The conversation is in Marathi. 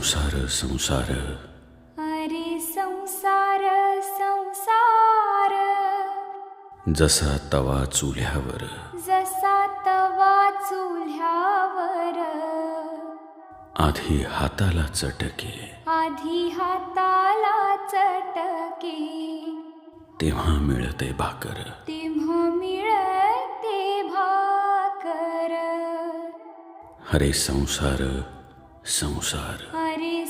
संसार संसार अरे संसार संसार, जसा तवा चुल्यावर जसा तवा चुल्यावर, आधी हाताला चटके आधी हाताला चटके, तेव्हा मिळते भाकर. तेव्हा मिळते भाकर. हरे संसार संसार. अरे